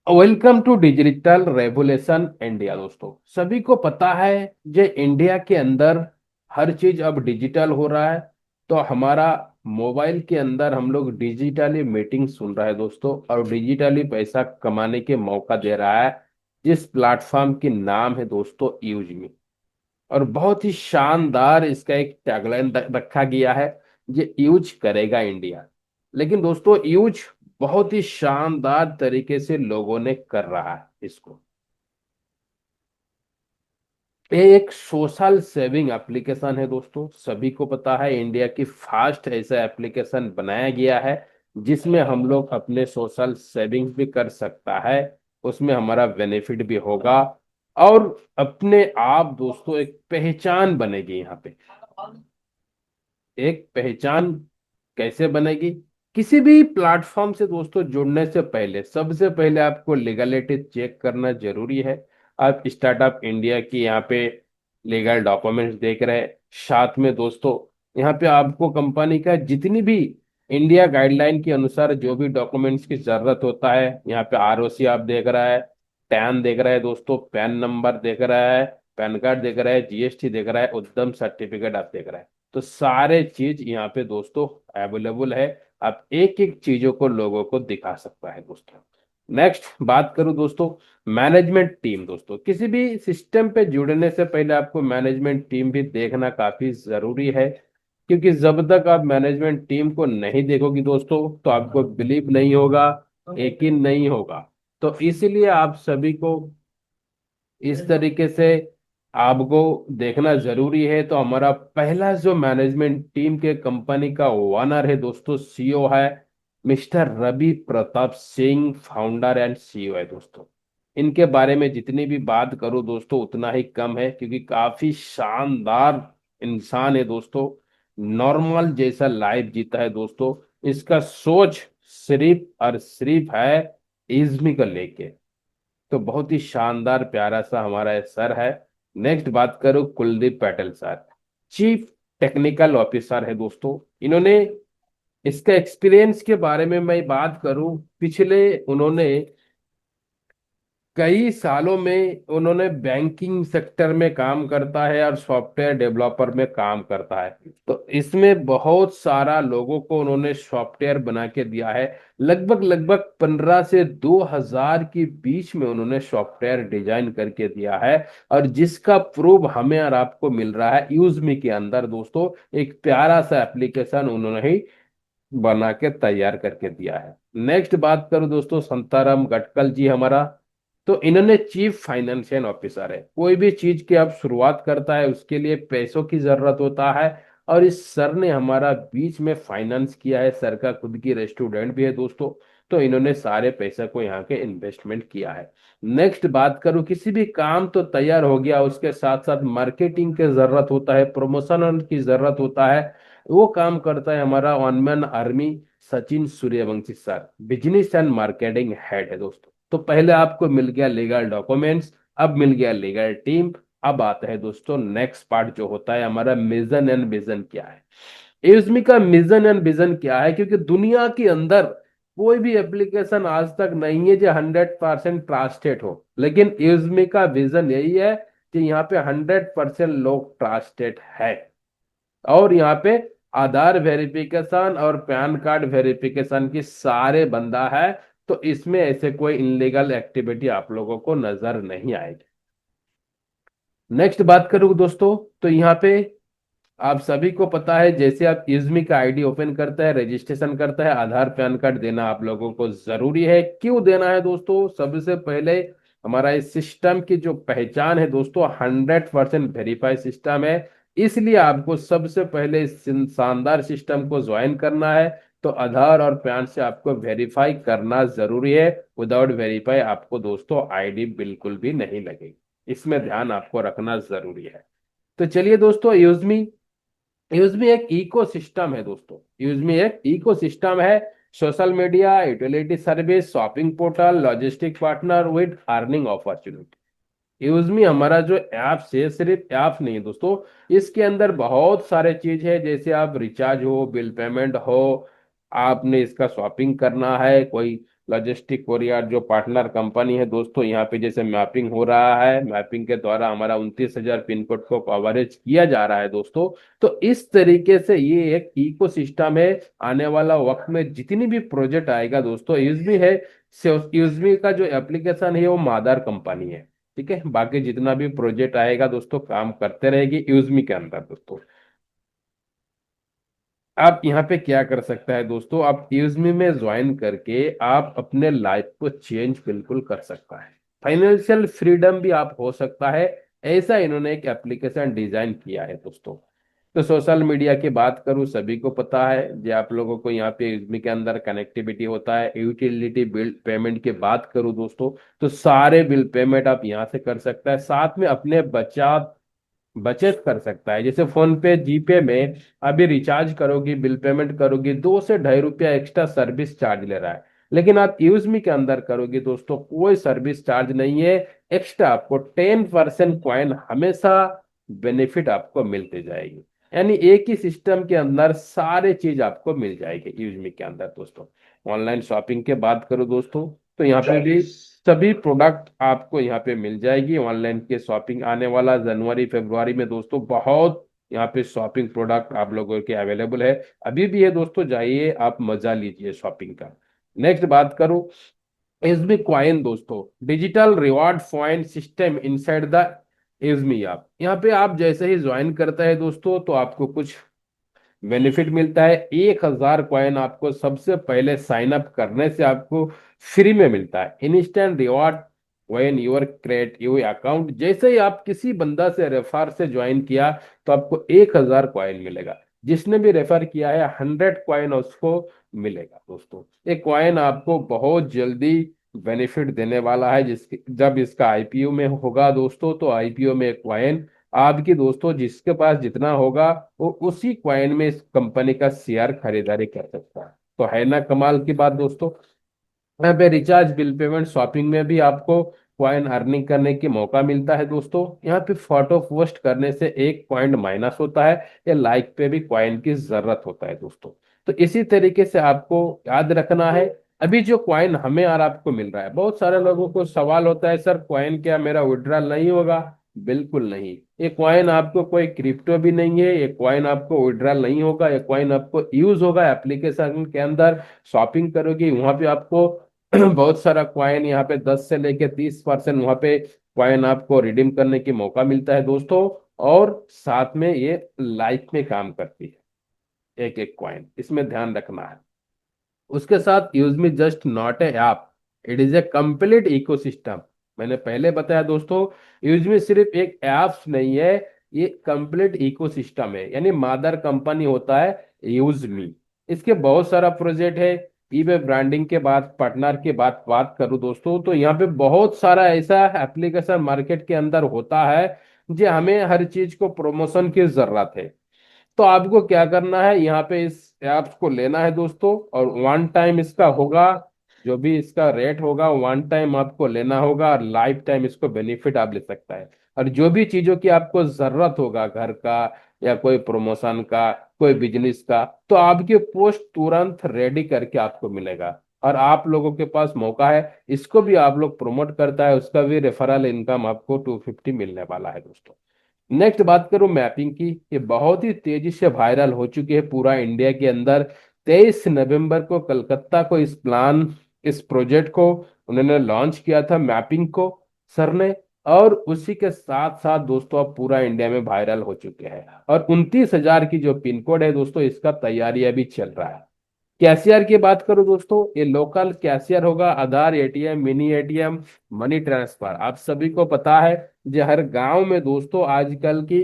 Welcome to digital revolution India. दोस्तों, सभी को पता है जो इंडिया के अंदर हर चीज अब डिजिटल हो रहा है। तो हमारा मोबाइल के अंदर हम लोग डिजिटली मीटिंग सुन रहा है दोस्तों, और डिजिटली पैसा कमाने के मौका दे रहा है। जिस प्लेटफॉर्म के नाम है दोस्तों यूजमी, और बहुत ही शानदार इसका एक टैगलाइन रखा गया है, ये यूज करेगा इंडिया। लेकिन दोस्तों, यूज बहुत ही शानदार तरीके से लोगों ने कर रहा है इसको। ये एक सोशल सेविंग एप्लीकेशन है दोस्तों, सभी को पता है इंडिया की फास्ट ऐसा एप्लीकेशन बनाया गया है जिसमें हम लोग अपने सोशल सेविंग्स भी कर सकता है। उसमें हमारा बेनिफिट भी होगा, और अपने आप दोस्तों एक पहचान बनेगी यहाँ पे। एक पहचान कैसे बनेगी? किसी भी प्लेटफॉर्म से दोस्तों जुड़ने से पहले सबसे पहले आपको लीगलिटी चेक करना जरूरी है। आप स्टार्टअप इंडिया की यहाँ पे लीगल डॉक्यूमेंट्स देख रहे हैं, साथ में दोस्तों यहाँ पे आपको कंपनी का जितनी भी इंडिया गाइडलाइन के अनुसार जो भी डॉक्यूमेंट्स की जरूरत होता है, यहाँ पे आरओसी आप देख रहा है, टैन देख रहा है दोस्तों, पैन नंबर देख रहा है, पैन कार्ड देख रहा है, जीएसटी देख रहा है, उद्यम सर्टिफिकेट आप देख रहा है। तो सारे चीज यहाँ पे दोस्तों अवेलेबल है। आप एक एक चीजों को लोगों को दिखा सकता है दोस्तों। नेक्स्ट बात करूं दोस्तों, मैनेजमेंट टीम। दोस्तों, किसी भी सिस्टम पे जुड़ने से पहले आपको मैनेजमेंट टीम भी देखना काफी जरूरी है, क्योंकि जब तक आप मैनेजमेंट टीम को नहीं देखोगे दोस्तों तो आपको बिलीव नहीं होगा, यकीन नहीं होगा। तो इसलिए आप सभी को इस तरीके से आपको देखना जरूरी है। तो हमारा पहला जो मैनेजमेंट टीम के कंपनी का ओनर है दोस्तों, सीईओ है mister Ravi Pratap Singh, founder and CEO है दोस्तों। इनके बारे में जितनी भी बात करूं दोस्तों उतना ही कम है, क्योंकि काफी शानदार इंसान है दोस्तों। नॉर्मल जैसा लाइफ जीता है दोस्तों। इसका सोच सिर्फ और सिर्फ है इज्मी को लेके। तो बहुत ही शानदार प्यारा सा हमारा ये सर है। नेक्स्ट बात करूं, Kuldeep Patel sir, chief technical officer है दोस्तों। इन्होंने इसका एक्सपीरियंस के बारे में मैं बात करूं, पिछले उन्होंने कई सालों में उन्होंने बैंकिंग सेक्टर में काम करता है और सॉफ्टवेयर डेवलपर में काम करता है। तो इसमें बहुत सारा लोगों को उन्होंने सॉफ्टवेयर बना के दिया है। लगभग लगभग 15 से 2000 के बीच में उन्होंने सॉफ्टवेयर डिजाइन करके दिया है, और जिसका प्रूफ हमें और आपको मिल रहा है यूजमी के अंदर दोस्तों। एक प्यारा सा एप्लीकेशन उन्होंने ही बना के तैयार करके दिया है। नेक्स्ट बात करूं दोस्तों, संताराम गटकल जी हमारा, तो इन्होंने चीफ फाइनेंशियल ऑफिसर है। कोई भी चीज की आप शुरुआत करता है उसके लिए पैसों की जरूरत होता है, और इस सर ने हमारा बीच में फाइनेंस किया है। सर का खुद की रेस्टोरेंट भी है दोस्तों। तो इन्होंने सारे पैसे को यहाँ के इन्वेस्टमेंट किया है। नेक्स्ट बात करूं, किसी भी काम तो तैयार हो गया, उसके साथ साथ मार्केटिंग की जरूरत होता है, प्रमोशन की जरूरत होता है। वो काम करता है हमारा one man army Sachin Suryavanshi sir, business and marketing head है दोस्तों। तो पहले आपको मिल गया लीगल डॉक्यूमेंट्स, अब मिल गया लीगल टीम। अब आता है दोस्तों नेक्स्ट पार्ट जो होता है हमारा मिशन एंड विजन क्या है। एजुमी का मिशन एंड विजन क्या है, क्योंकि दुनिया के अंदर कोई भी एप्लीकेशन आज तक नहीं है जो 100% ट्रस्टेड हो, लेकिन एजुमी का विजन यही है कि यहाँ पे 100% लोग ट्रस्टेड है। और यहाँ पे आधार वेरिफिकेशन और पैन कार्ड वेरिफिकेशन की सारे बंदा है। तो इसमें ऐसे कोई इनलीगल एक्टिविटी आप लोगों को नजर नहीं आएगी। नेक्स्ट बात करूँ दोस्तों, तो यहाँ पे आप सभी को पता है, जैसे आप इज्मी का आईडी ओपन करता है, रजिस्ट्रेशन करता है, आधार पैन कार्ड देना आप लोगों को जरूरी है। क्यों देना है दोस्तों? सबसे पहले हमारा इस सिस्टम की जो पहचान है दोस्तों 100% वेरीफाई सिस्टम है। इसलिए आपको सबसे पहले इस शानदार सिस्टम को ज्वाइन करना है। तो आधार और पैन से आपको वेरीफाई करना जरूरी है। विदाउट वेरीफाई आपको दोस्तों आईडी बिल्कुल भी नहीं लगेगी। इसमें ध्यान आपको रखना जरूरी है। तो चलिए दोस्तों, यूजमी यूजमी एक इकोसिस्टम है दोस्तों। यूजमी एक इकोसिस्टम है। Social media, utility service, shopping portal, logistic partner with earning opportunity. यूजमी हमारा जो ऐप है सिर्फ ऐप नहीं है दोस्तों, इसके अंदर बहुत सारे चीज है। जैसे आप रिचार्ज हो, बिल पेमेंट हो, आपने इसका शॉपिंग करना है, कोई लॉजिस्टिक कोरियर जो पार्टनर कंपनी है दोस्तों, यहाँ पे जैसे मैपिंग हो रहा है, मैपिंग के द्वारा हमारा 29,000 पिन कोड को कवरेज किया जा रहा है दोस्तों। तो इस तरीके से ये एक इकोसिस्टम है। आने वाला वक्त में जितनी भी प्रोजेक्ट आएगा दोस्तों, यूजमी है, यूजमी का जो एप्लीकेशन है वो मादर कंपनी है। ठीक है, बाकी जितना भी प्रोजेक्ट आएगा दोस्तों काम करते रहेगी यूजमी के अंदर दोस्तों। आप यहाँ पे क्या कर सकता है दोस्तों, आप यूजमी में ज्वाइन करके आप अपने लाइफ को चेंज बिल्कुल कर सकता है। फाइनेंशियल फ्रीडम भी आप हो सकता है। ऐसा इन्होंने एक एप्लीकेशन डिजाइन किया है दोस्तों। तो सोशल मीडिया की बात करूँ, सभी को पता है जो आप लोगों को यहाँ पे यूजमी के अंदर कनेक्टिविटी होता है। यूटिलिटी बिल पेमेंट की बात करूँ दोस्तों, तो सारे बिल पेमेंट आप यहाँ से कर सकता है। साथ में अपने बचत बचत कर सकता है। जैसे फोन पे, जीपे में अभी रिचार्ज करोगी, बिल पेमेंट करोगी, 2 से 2.5 रुपया एक्स्ट्रा सर्विस चार्ज ले रहा है। लेकिन आप यूजमी के अंदर करोगे दोस्तों, कोई सर्विस चार्ज नहीं है। एक्स्ट्रा आपको 10% कॉइन हमेशा बेनिफिट आपको मिलते जाएगी। यानी एक ही सिस्टम के अंदर सारे चीज आपको मिल जाएगी यूजमी के अंदर दोस्तों। ऑनलाइन शॉपिंग के बात करो दोस्तों, तो यहाँ पे भी सभी प्रोडक्ट आपको यहाँ पे मिल जाएगी। ऑनलाइन के शॉपिंग आने वाला जनवरी फरवरी में दोस्तों, बहुत यहाँ पे शॉपिंग प्रोडक्ट आप लोगों के अवेलेबल है। अभी भी है दोस्तों, जाइए आप मजा लीजिए शॉपिंग का। नेक्स्ट बात करूं, एसबी क्वाइन दोस्तों, digital reward point system inside the SB app. यहाँ पे आप जैसे ही ज्वाइन करता है दोस्तों, तो आपको कुछ बेनिफिट मिलता है। 1,000 कॉइन आपको सबसे पहले साइन अप करने से आपको फ्री में मिलता है। Instant reward when your create your account, जैसे ही आप किसी बंदा से रेफर से ज्वाइन किया, तो आपको 1,000 कॉइन मिलेगा। जिसने भी रेफर किया है 100 कॉइन उसको मिलेगा दोस्तों। ये कॉइन आपको बहुत जल्दी बेनिफिट देने वाला है। जिसके जब इसका आईपीओ में होगा दोस्तों, तो आईपीओ में कॉइन आपकी दोस्तों जिसके पास जितना होगा, वो उसी क्वाइन में इस कंपनी का शेयर खरीदारी कर सकता है। तो है ना कमाल की बात दोस्तों। यहाँ पे रिचार्ज, बिल पेमेंट, शॉपिंग में भी आपको क्वाइन अर्निंग करने की मौका मिलता है दोस्तों। यहाँ पे फोटो पोस्ट करने से 1 पॉइंट माइनस होता है। या लाइक पे भी क्वाइन की जरूरत होता है दोस्तों। तो इसी तरीके से आपको याद रखना है। अभी जो क्वाइन हमें और आपको मिल रहा है, बहुत सारे लोगों को सवाल होता है, सर क्वाइन क्या मेरा विड्रॉल नहीं होगा? बिल्कुल नहीं। ये क्वाइन आपको कोई क्रिप्टो भी नहीं है। ये क्वाइन आपको विड्रॉल नहीं होगा। ये क्वाइन आपको यूज होगा एप्लीकेशन के अंदर। शॉपिंग करोगे वहां पे आपको बहुत सारा क्वाइन, यहाँ पे 10 से लेके 30% वहां पे क्वाइन आपको रिडीम करने की मौका मिलता है दोस्तों। और साथ में ये लाइफ में काम करती है, एक एक क्वाइन, इसमें ध्यान रखना है। उसके साथ use me just not a app, it is a complete ecosystem. मैंने पहले बताया दोस्तों, यूज मी सिर्फ एक ऐप नहीं है, ये कंप्लीट इकोसिस्टम है। यानी मादर कंपनी होता है यूज मी। इसके बहुत सारा प्रोजेक्ट है। ईबे ब्रांडिंग के बाद पार्टनर के बाद बात करूं दोस्तों, तो यहाँ पे बहुत सारा ऐसा एप्लीकेशन मार्केट के अंदर होता है जो हमें हर चीज को प्रमोशन की जरूरत है। तो आपको क्या करना है, यहाँ पे इस ऐप्स को लेना है दोस्तों, और वन टाइम इसका होगा, जो भी इसका रेट होगा वन टाइम आपको लेना होगा, और लाइफ टाइम इसको बेनिफिट आप ले सकता है। और जो भी चीजों की आपको जरूरत होगा, घर का या कोई प्रमोशन का, कोई बिजनेस का, तो आपके पोस्ट तुरंत रेडी करके आपको मिलेगा। और आप लोगों के पास मौका है, इसको भी आप लोग प्रमोट करता है, उसका भी रेफरल इनकम आपको 250 मिलने वाला है दोस्तों। नेक्स्ट बात करूं मैपिंग की, ये बहुत ही तेजी से वायरल हो चुकी है पूरा इंडिया के अंदर। 23 नवंबर को कलकत्ता को इस प्रोजेक्ट को उन्होंने लॉन्च किया था, मैपिंग को सर ने। और उसी के साथ साथ दोस्तों अब पूरा इंडिया में वायरल हो चुके हैं। और 29,000 की जो पिन कोड है दोस्तों, इसका तैयारी अभी चल रहा है। कैशियर की बात करूं दोस्तों, ये लोकल कैशियर होगा, Aadhaar, ATM, mini ATM, money transfer. आप सभी को पता है जो हर गांव में दोस्तों आजकल की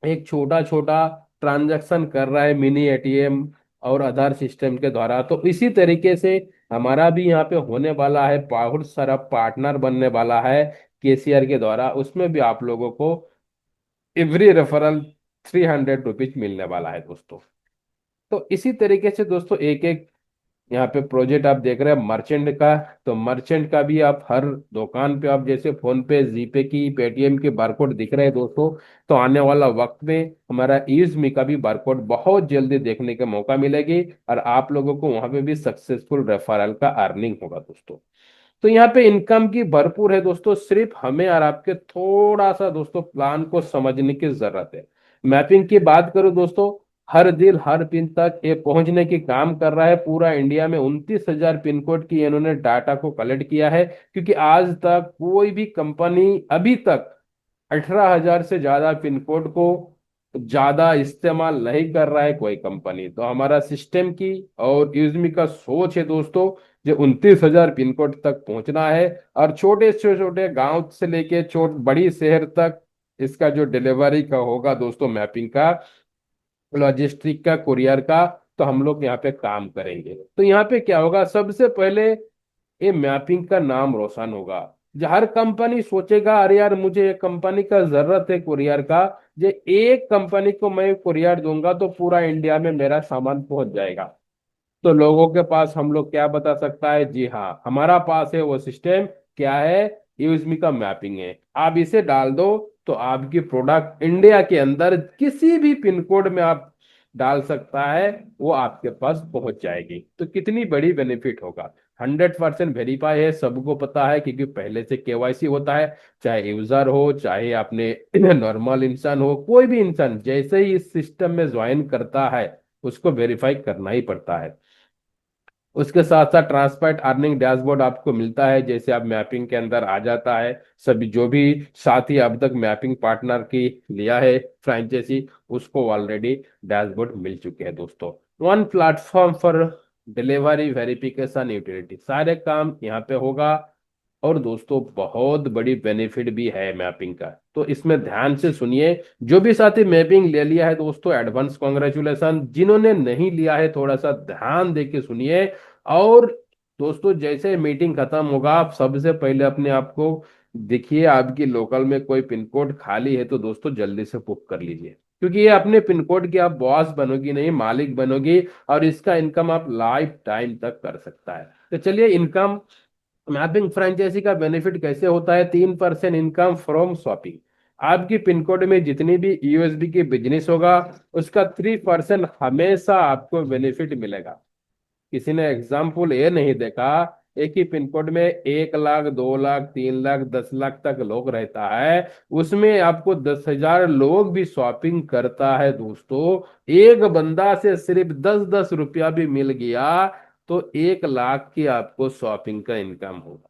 एक छोटा छोटा ट्रांजैक्शन कर रहा है मिनी एटीएम और आधार सिस्टम के द्वारा। तो इसी तरीके से हमारा भी यहाँ पे होने वाला है, बहुत सारा पार्टनर बनने वाला है केसीआर के द्वारा। उसमें भी आप लोगों को एवरी रेफरल 300 रुपीज मिलने वाला है दोस्तों। तो इसी तरीके से दोस्तों एक एक यहाँ पे प्रोजेक्ट आप देख रहे हैं मर्चेंट का। तो मर्चेंट का भी आप हर दुकान पे, आप जैसे फोन पे, जीपे की, पेटीएम के बारकोड दिख रहे हैं दोस्तों, तो आने वाला वक्त में हमारा ईज़मी का भी बारकोड बहुत जल्दी देखने का मौका मिलेगी, और आप लोगों को वहां पे भी सक्सेसफुल रेफरल का अर्निंग होगा दोस्तों। तो यहाँ पे इनकम की भरपूर है दोस्तों, सिर्फ हमें और आपके थोड़ा सा दोस्तों प्लान को समझने की जरूरत है। मैपिंग की बात करूं दोस्तों, हर दिल हर पिन तक ये पहुंचने की काम कर रहा है। पूरा इंडिया में 29,000 पिन कोड की इन्होंने डाटा को कलेक्ट किया है, क्योंकि आज तक कोई भी कंपनी अभी तक 18,000 से ज्यादा पिन कोड को ज्यादा इस्तेमाल नहीं कर रहा है कोई कंपनी। तो हमारा सिस्टम की और यूजमी का सोच है दोस्तों, जो 29,000 पिन कोड तक पहुंचना है, और छोटे से छोटे गांव से लेके छोट बड़ी शहर तक इसका जो डिलीवरी का होगा दोस्तों, मैपिंग का, लॉजिस्टिक का, कुरियर का, तो हम लोग यहाँ पे काम करेंगे। तो यहाँ पे क्या होगा, सबसे पहले ये मैपिंग का नाम रोशन होगा। जो हर कंपनी सोचेगा अरे यार मुझे एक कंपनी का जरूरत है कुरियर का, जो एक कंपनी को मैं कुरियर दूंगा तो पूरा इंडिया में मेरा सामान पहुंच जाएगा। तो लोगों के पास हम लोग क्या बता सकता है, जी हाँ हमारा पास है वो सिस्टम। क्या है, यूजमी का मैपिंग है। आप इसे डाल दो तो आपकी प्रोडक्ट इंडिया के अंदर किसी भी पिन कोड में आप डाल सकता है, वो आपके पास पहुंच जाएगी। तो कितनी बड़ी बेनिफिट होगा। 100% वेरीफाई है, सबको पता है, क्योंकि पहले से केवाईसी होता है। चाहे यूजर हो, चाहे आपने नॉर्मल इंसान हो, कोई भी इंसान जैसे ही इस सिस्टम में ज्वाइन करता है, उसको वेरीफाई करना ही पड़ता है। उसके साथ साथ ट्रांसपेरेंट अर्निंग डैशबोर्ड आपको मिलता है, जैसे आप मैपिंग के अंदर आ जाता है। सभी जो भी साथी अब तक मैपिंग पार्टनर की लिया है फ्रेंचाइजी, उसको ऑलरेडी डैशबोर्ड मिल चुके हैं दोस्तों। One platform for delivery, verification, utility, सारे काम यहाँ पे होगा। और दोस्तों बहुत बड़ी बेनिफिट भी है मैपिंग का, तो इसमें ध्यान से सुनिए। जो भी साथी मैपिंग ले लिया है दोस्तों, एडवांस कॉन्ग्रेचुलेसन। जिन्होंने नहीं लिया है थोड़ा सा ध्यान दे के सुनिए। और दोस्तों जैसे मीटिंग खत्म होगा, आप सबसे पहले अपने आप को देखिए, आपकी लोकल में कोई पिन कोड खाली है तो दोस्तों जल्दी से बुक कर लीजिए, क्योंकि ये अपने पिन कोड की आप बॉस बनोगी नहीं, मालिक बनोगी, और इसका इनकम आप लाइफ टाइम तक कर सकता है। तो चलिए, इनकम मैपिंग फ्रेंचाइजी का बेनिफिट कैसे होता है। 3% इनकम फ्रॉम शॉपिंग। आपकी पिन कोड में जितनी भी यूएसडी की बिजनेस होगा, उसका 3% हमेशा आपको बेनिफिट मिलेगा। किसी ने एग्जाम्पल ये नहीं देखा, एक ही पिन कोड में 1 लाख, 2 लाख, 3 लाख, 10 लाख तक लोग रहता है, उसमें आपको 10,000 लोग भी शॉपिंग करता है दोस्तों। एक बंदा से सिर्फ 10-10 रुपया भी मिल गया, तो 1 लाख की आपको शॉपिंग का इनकम होगा।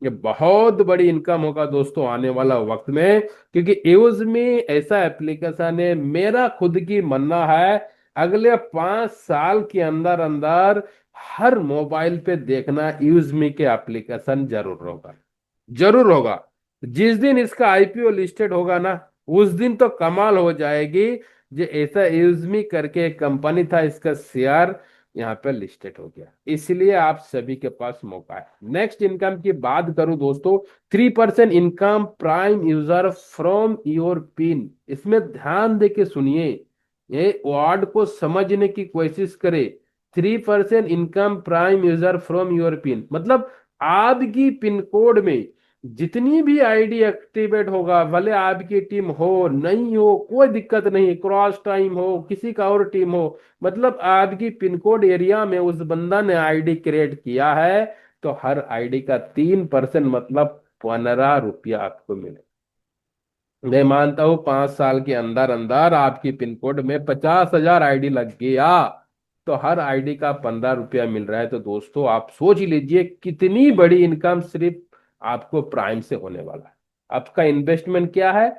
ये बहुत बड़ी इनकम होगा दोस्तों आने वाला वक्त में, क्योंकि यूज में ऐसा एप्लीकेशन है, मेरा खुद की मानना है, अगले 5 साल के अंदर अंदर हर मोबाइल पे देखना यूज मी के एप्लीकेशन जरूर होगा। जरूर होगा। जिस दिन इसका आईपीओ लिस्टेड होगा ना, उस दिन तो कमाल हो जाएगी। जो ऐसा यूजमी करके एक कंपनी था, इसका शेयर यहाँ पे लिस्टेड हो गया, इसलिए आप सभी के पास मौका है। नेक्स्ट इनकम की बात करूं दोस्तों, 3% income prime user from your pin. इसमें ध्यान दे के सुनिए, ये वर्ड को समझने की कोशिश करें। 3% income prime user from your pin मतलब आपकी पिन कोड में जितनी भी आईडी एक्टिवेट होगा, भले आपकी टीम हो नहीं हो कोई दिक्कत नहीं, क्रॉस टाइम हो, किसी का और टीम हो, मतलब आपकी पिन कोड एरिया में उस बंदा ने आईडी क्रिएट किया है, तो हर आईडी का 3% मतलब 15 रुपया आपको मिले। मैं मानता हूं 5 साल के अंदर अंदर आपकी पिन कोड में 50,000 आईडी लग गया, तो हर आईडी का 15 रुपया मिल रहा है। तो दोस्तों आप सोच लीजिए कितनी बड़ी इनकम सिर्फ आपको प्राइम से होने वाला है। आपका इन्वेस्टमेंट क्या है,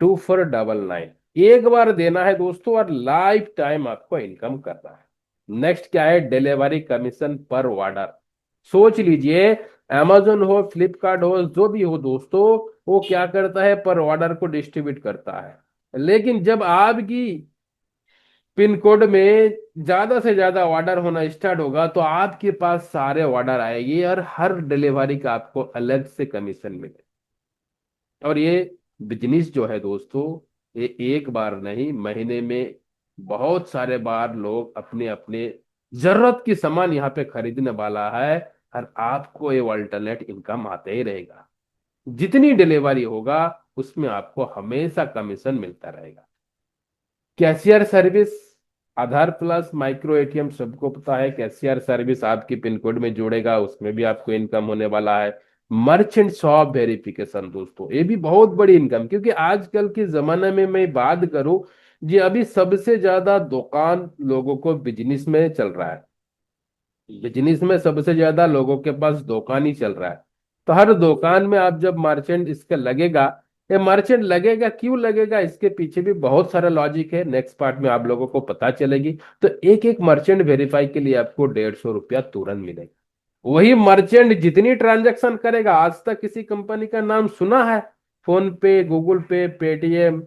2499, एक बार देना है दोस्तों, और लाइफ टाइम आपको इनकम करना है। नेक्स्ट क्या है, डिलीवरी कमीशन पर ऑर्डर। सोच लीजिए, amazon हो, फ्लिपकार्ट हो, जो भी हो दोस्तों, वो क्या करता है, पर ऑर्डर को डिस्ट्रीब्यूट करता है। लेकिन जब आपकी पिन कोड में ज्यादा से ज्यादा ऑर्डर होना स्टार्ट होगा, तो आपके पास सारे ऑर्डर आएगी, और हर डिलीवरी का आपको अलग से कमीशन मिले। और ये बिजनेस जो है दोस्तों, ये एक बार नहीं, महीने में बहुत सारे बार लोग अपने अपने जरूरत की सामान यहाँ पे खरीदने वाला है, और आपको ये अल्टरनेट इनकम आते ही रहेगा। जितनी डिलीवरी होगा उसमें आपको हमेशा कमीशन मिलता रहेगा। कैशियर सर्विस, आधार प्लस माइक्रो एटीएम सबको पता है। कैशियर सर्विस आपकी पिन कोड में जोड़ेगा, उसमें भी आपको इनकम होने वाला है। मर्चेंट शॉप वेरिफिकेशन दोस्तों, ये भी बहुत बड़ी इनकम, क्योंकि आजकल के जमाने में मैं बात करूं जी, अभी सबसे ज्यादा दुकान लोगों को बिजनेस में चल रहा है। बिजनेस में सबसे ज्यादा लोगों के पास दुकान ही चल रहा है। तो हर दुकान में आप जब मर्चेंट इसका लगेगा, ये मर्चेंट लगेगा, क्यों लगेगा, इसके पीछे भी बहुत सारा लॉजिक है, नेक्स्ट पार्ट में आप लोगों को पता चलेगी। तो एक एक मर्चेंट वेरीफाई के लिए आपको 150 रुपया तुरंत मिलेगा। वही मर्चेंट जितनी ट्रांजैक्शन करेगा, आज तक किसी कंपनी का नाम सुना है? फोन पे, गूगल पे, पेटीएम,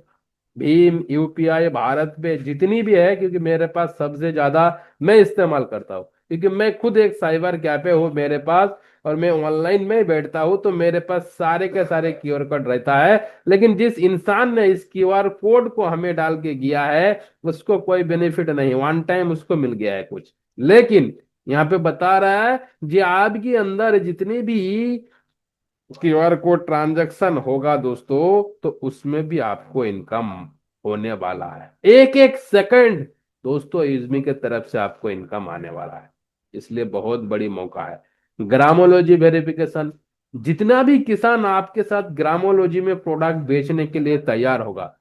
भीम, यूपीआई, भारत पे जितनी भी है, क्योंकि मेरे पास सबसे ज्यादा मैं इस्तेमाल करता हूँ, क्योंकि मैं खुद एक साइबर कैफे हूँ मेरे पास, और मैं ऑनलाइन में ही बैठता हूँ, तो मेरे पास सारे के सारे क्यूआर कोड रहता है। लेकिन जिस इंसान ने इस क्यूआर कोड को हमें डाल के गया है, उसको कोई बेनिफिट नहीं, वन टाइम उसको मिल गया है कुछ। लेकिन यहाँ पे बता रहा है जी, आपके अंदर जितनी भी क्यूआर कोड ट्रांजैक्शन होगा दोस्तों, तो उसमें भी आपको इनकम होने वाला है, एक एक सेकंड दोस्तों यूजमी के तरफ से आपको इनकम आने वाला है। इसलिए बहुत बड़ी मौका है। ग्रामोलॉजी वेरिफिकेशन, जितना भी किसान आपके साथ ग्रामोलॉजी में प्रोडक्ट बेचने के लिए तैयार होगा,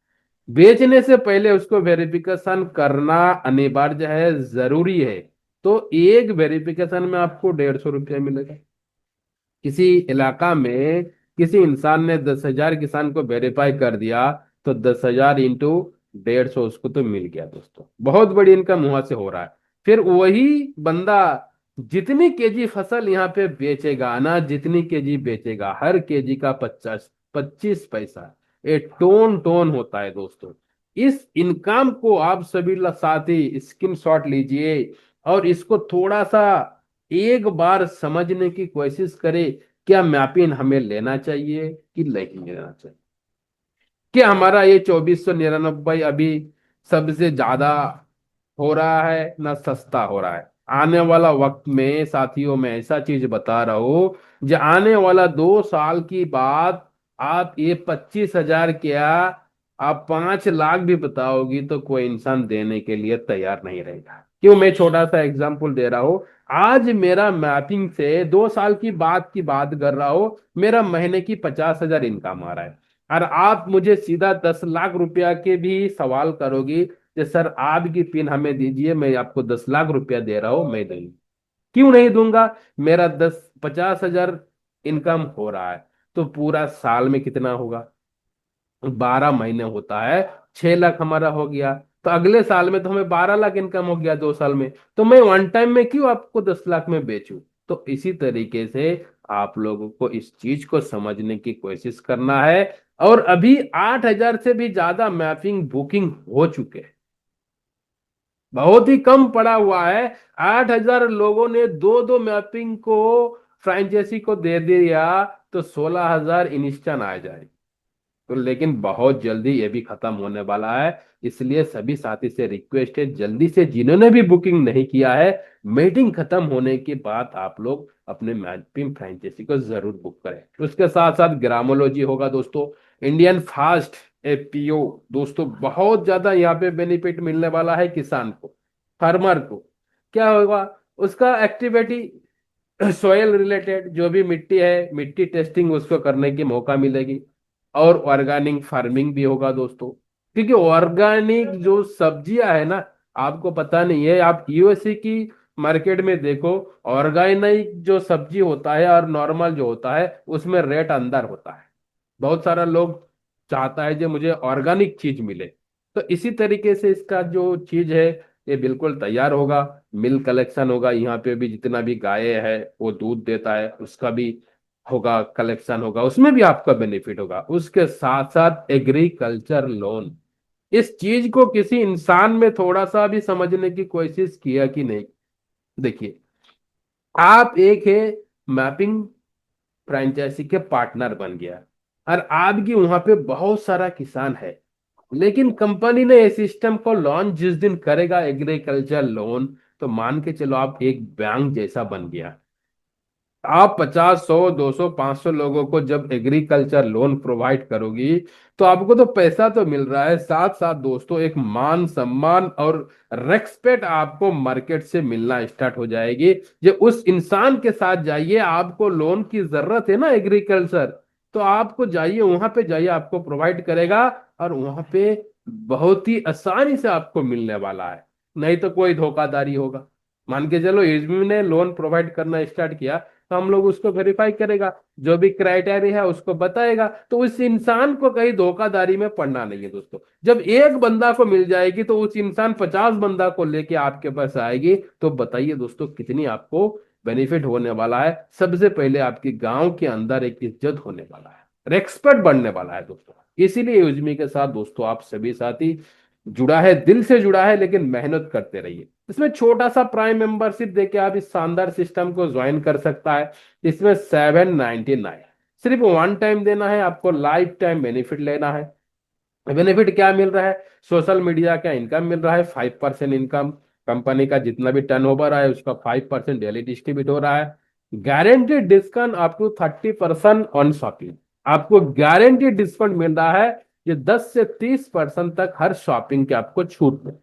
बेचने से पहले उसको वेरिफिकेशन करना अनिवार्य है, जरूरी है। तो एक वेरिफिकेशन में आपको 150 रुपया मिलेगा। किसी इलाका में किसी इंसान ने 10,000 किसान को वेरीफाई कर दिया, तो 10,000 इंटू 150 उसको तो मिल गया दोस्तों, बहुत बड़ी इनकम वहां से हो रहा है। फिर वही बंदा जितनी केजी फसल यहाँ पे बेचेगा, अनाज जितनी केजी बेचेगा, हर केजी का 25 25 पैसा, ये टोन टोन होता है दोस्तों। इस इनकम को आप सभी साथी स्क्रीन शॉट लीजिए, और इसको थोड़ा सा एक बार समझने की कोशिश करें, क्या मैपिंग हमें लेना चाहिए कि नहीं लेना चाहिए? क्या हमारा ये 2499 अभी सबसे ज्यादा हो रहा है ना सस्ता हो रहा है? आने वाला वक्त में साथियों, मैं ऐसा चीज बता रहा हूं, जो आने वाला 2 साल की बात, आप ये 25,000 क्या, आप 5 लाख भी बताओगी तो कोई इंसान देने के लिए तैयार नहीं रहेगा। क्यों? मैं छोटा सा एग्जांपल दे रहा हूं। आज मेरा मैपिंग से 2 साल की बात कर रहा हूं, मेरा महीने की 50,000 इनकम आ रहा है। और आप मुझे सीधा 10 लाख रुपया के भी सवाल करोगी कि सर आपकी पिन हमें दीजिए, मैं आपको 10 लाख रुपया दे रहा हूं, मैं नहीं, क्यों नहीं दूंगा? मेरा 50,000 इनकम हो रहा है, तो पूरा साल में कितना होगा? 12 महीने होता है, 6 लाख हमारा हो गया। तो अगले साल में तो हमें 12 लाख इनकम हो गया 2 साल में। तो मैं वन टाइम में क्यों आपको 10 लाख में बेचूं? तो इसी तरीके से आप लोगों को इस चीज को समझने की कोशिश करना है। और अभी 8,000 से भी ज्यादा मैपिंग बुकिंग हो चुके हैं, बहुत ही कम पड़ा हुआ है। 8,000 लोगों ने दो दो मैपिंग को फ्रेंचाइजी को दे दिया, तो 16,000 इंस्टेंट आ जाए। तो लेकिन बहुत जल्दी ये भी खत्म होने वाला है। इसलिए सभी साथी से रिक्वेस्ट है, जल्दी से जिन्होंने भी बुकिंग नहीं किया है, मीटिंग खत्म होने के बाद आप लोग अपने मैपिंग फ्रेंचाइजी को जरूर बुक करें। उसके साथ साथ ग्रामोलॉजी होगा दोस्तों, इंडियन फास्ट एपीओ, दोस्तों बहुत ज्यादा यहाँ पे बेनिफिट मिलने वाला है किसान को, फार्मर को। क्या होगा उसका एक्टिविटी? सॉइल रिलेटेड जो भी मिट्टी है, मिट्टी टेस्टिंग उसको करने की मौका मिलेगी। और ऑर्गेनिक फार्मिंग भी होगा दोस्तों, क्योंकि ऑर्गेनिक जो सब्जियां है ना, आपको पता नहीं है, आप यूएसए की मार्केट में देखो, ऑर्गेनिक जो सब्जी होता है और नॉर्मल जो होता है उसमें रेट अंदर होता है। बहुत सारा लोग चाहता है जो मुझे ऑर्गेनिक चीज मिले। तो इसी तरीके से इसका जो चीज है, ये बिल्कुल तैयार होगा। मिल्क कलेक्शन होगा, यहाँ पे भी जितना भी गाय है वो दूध देता है, उसका भी होगा कलेक्शन होगा, उसमें भी आपका बेनिफिट होगा। उसके साथ साथ एग्रीकल्चर लोन, इस चीज को किसी इंसान में थोड़ा सा भी समझने की कोशिश किया कि नहीं? देखिए, आप एक है मैपिंग फ्रेंचाइजी के पार्टनर बन गया, और आपकी वहां पे बहुत सारा किसान है, लेकिन कंपनी ने इस सिस्टम को लॉन्च जिस दिन करेगा एग्रीकल्चर लोन, तो मान के चलो आप एक बैंक जैसा बन गया। आप 50, 100, 200, 500 लोगों को जब एग्रीकल्चर लोन प्रोवाइड करोगी, तो आपको तो पैसा तो मिल रहा है, साथ साथ दोस्तों एक मान सम्मान और रेस्पेक्ट आपको मार्केट से मिलना स्टार्ट हो जाएगी। जो उस इंसान के साथ जाइए, आपको लोन की जरूरत है ना एग्रीकल्चर, तो आपको जाइए, वहां पे जाइए, आपको प्रोवाइड करेगा। और वहां पे बहुत ही आसानी से आपको मिलने वाला है, नहीं तो कोई धोखाधड़ी होगा। मान के चलो एसबीआई ने लोन प्रोवाइड करना स्टार्ट किया, तो हम लोग उसको वेरीफाई करेगा, जो भी क्राइटेरिया है उसको बताएगा, तो उस इंसान को कहीं धोखाधड़ी में पड़ना नहीं है दोस्तों। जब एक बंदा को मिल जाएगी, तो उस इंसान 50 बंदा को लेके आपके पास आएगी। तो बताइए दोस्तों कितनी आपको बेनिफिट होने वाला है। सबसे पहले आपकी गांव के अंदर एक इज्जत होने वाला है, रेस्पेक्ट बढ़ने वाला है दोस्तों। इसीलिए युजमी के साथ दोस्तों आप सभी साथी जुड़ा है, दिल से जुड़ा है, लेकिन मेहनत करते रहिए। इसमें छोटा सा प्राइम मेंबरशिप देके आप इस शानदार सिस्टम को ज्वाइन कर सकता है। इसमें 799 सिर्फ वन टाइम देना है, आपको लाइफ टाइम बेनिफिट लेना है। बेनिफिट क्या मिल रहा है? सोशल मीडिया का इनकम मिल रहा है, 5% इनकम। कंपनी का जितना भी टर्नओवर है उसका 5% डेली डिस्ट्रीब्यूट हो रहा है। Guaranteed discount up to 30% on shopping. आपको गारंटेड डिस्काउंट मिल रहा है, ये 10 से 30% तक हर शॉपिंग के आपको छूट में।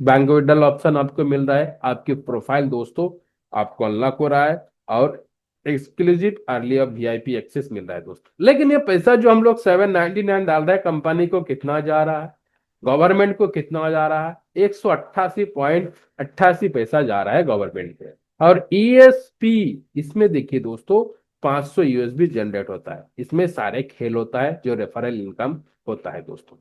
बैंक विड्रॉल ऑप्शन आपको मिल रहा है, आपकी प्रोफाइल दोस्तों आपको अनलॉक हो रहा है, और एक्सक्लूसिव अर्ली और वीआईपी एक्सेस मिल रहा है दोस्तों। लेकिन ये पैसा जो हम लोग 799 डाल रहे हैं, कंपनी को कितना जा रहा है, गवर्नमेंट को कितना जा रहा है? 188.88 पैसा जा रहा है गवर्नमेंट पे। और ईएसपी, इसमें देखिए दोस्तों 500 यूएसबी जनरेट होता है। इसमें सारे खेल होता है, जो रेफरल इनकम होता है दोस्तों।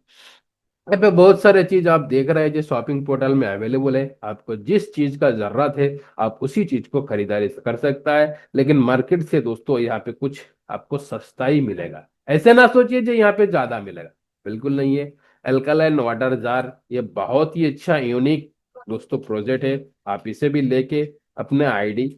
यहाँ पे बहुत सारे चीज आप देख रहे हैं जो शॉपिंग पोर्टल में अवेलेबल है। आपको जिस चीज का जरूरत है, आप उसी चीज को खरीदारी कर सकता है। लेकिन मार्केट से दोस्तों यहाँ पे कुछ आपको सस्ता ही मिलेगा। ऐसे ना सोचिए जो यहाँ पे ज्यादा मिलेगा, बिल्कुल नहीं है। अल्कलाइन वाटर जार, ये बहुत ही अच्छा यूनिक दोस्तों प्रोजेक्ट है। आप इसे भी लेके अपने आईडी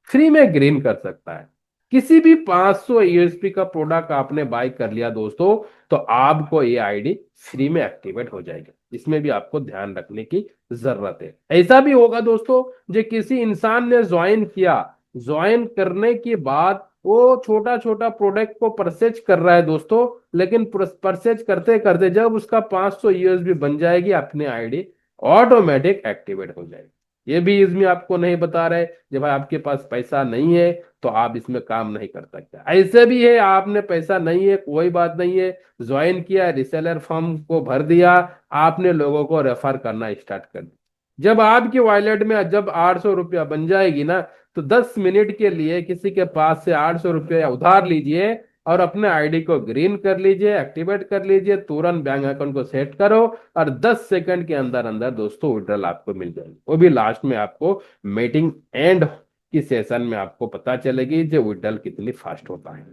फ्री में ग्रीन कर सकता है। किसी भी 500 यूएसपी का प्रोडक्ट आपने बाय कर लिया दोस्तों, तो आपको ये आईडी फ्री में एक्टिवेट हो जाएगी। इसमें भी आपको ध्यान रखने की जरूरत है। ऐसा भी होगा दोस्तों, जो किसी इंसान ने ज्वाइन किया, ज्वाइन करने के बाद वो छोटा छोटा प्रोडक्ट को परचेज कर रहा है दोस्तों, लेकिन परचेज करते करते जब उसका 500 यूएसबी बन जाएगी, अपनी आईडी ऑटोमेटिक एक्टिवेट हो जाएगी। ये भी इसमें आपको नहीं बता रहे, जब भाई आपके पास पैसा नहीं है तो आप इसमें काम नहीं कर सकते। ऐसे भी है, आपने पैसा नहीं है कोई बात नहीं है, ज्वाइन किया, रिसेलर फॉर्म को भर दिया, आपने लोगों को रेफर करना स्टार्ट कर दिया। जब आपकी वॉलेट में जब 800 रुपया बन जाएगी ना, तो 10 मिनट के लिए किसी के पास से 800 रुपया उधार लीजिए, और अपने आईडी को ग्रीन कर लीजिए, एक्टिवेट कर लीजिए, तुरंत बैंक अकाउंट को सेट करो, और 10 सेकंड के अंदर अंदर दोस्तों विड्रॉल आपको मिल जाएगी। वो भी लास्ट में आपको मीटिंग एंड की सेशन में आपको पता चलेगी जो विड्रॉल कितनी फास्ट होता है।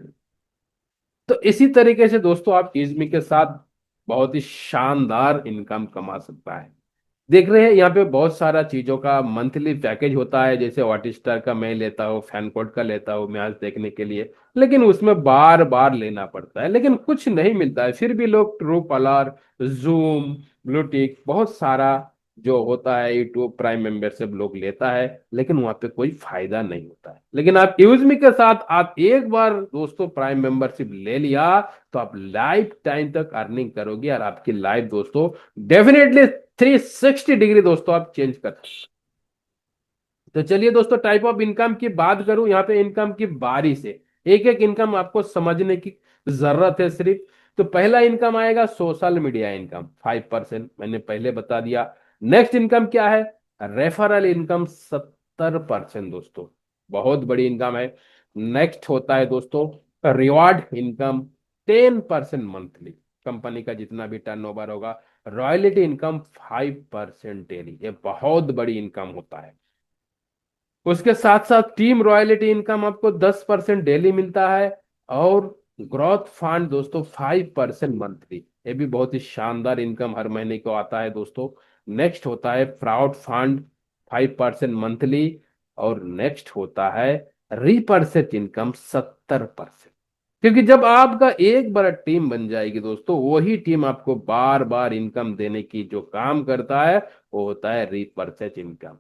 तो इसी तरीके से दोस्तों आप इजमी के साथ बहुत ही शानदार इनकम कमा सकता है। देख रहे हैं यहाँ पे बहुत सारा चीजों का मंथली पैकेज होता है, जैसे हॉटस्टार का मैं लेता हूँ, फैन कोड का लेता हूँ मैच देखने के लिए। लेकिन उसमें बार बार लेना पड़ता है, लेकिन कुछ नहीं मिलता है। फिर भी लोग ट्रू कलर, जूम, ब्लूटिक, बहुत सारा जो होता है यूट्यूब प्राइम मेंबरशिप लोग लेता है, लेकिन वहां पे कोई फायदा नहीं होता है। लेकिन आप यूजमी के साथ आप एक बार दोस्तों प्राइम मेंबरशिप ले लिया, तो आप लाइफ टाइम तक अर्निंग करोगे, और आपकी लाइफ दोस्तों डेफिनेटली 360 डिग्री दोस्तों आप चेंज कर। तो चलिए दोस्तों टाइप ऑफ इनकम की बात करूं, यहाँ पे इनकम की बारी से एक एक इनकम आपको समझने की जरूरत है सिर्फ। तो पहला इनकम आएगा सोशल मीडिया इनकम, 5%, मैंने पहले बता दिया। नेक्स्ट इनकम क्या है? रेफरल इनकम, 70% दोस्तों, बहुत बड़ी इनकम है। नेक्स्ट होता है दोस्तों रिवॉर्ड इनकम, 10% मंथली, कंपनी का जितना भी टर्नओवर होगा। रॉयल्टी इनकम 5% डेली, ये बहुत बड़ी इनकम होता है। उसके साथ साथ टीम रॉयल्टी इनकम आपको 10% डेली मिलता है। और ग्रोथ फंड दोस्तों 5% मंथली, ये भी बहुत ही शानदार इनकम हर महीने को आता है दोस्तों। नेक्स्ट होता है प्राउड फंड, 5% मंथली। और नेक्स्ट होता है रिपर्सेट इनकम, 70%। क्योंकि जब आपका एक बार टीम बन जाएगी दोस्तों, वही टीम आपको बार बार इनकम देने की जो काम करता है वो होता है रीपरचेज इनकम।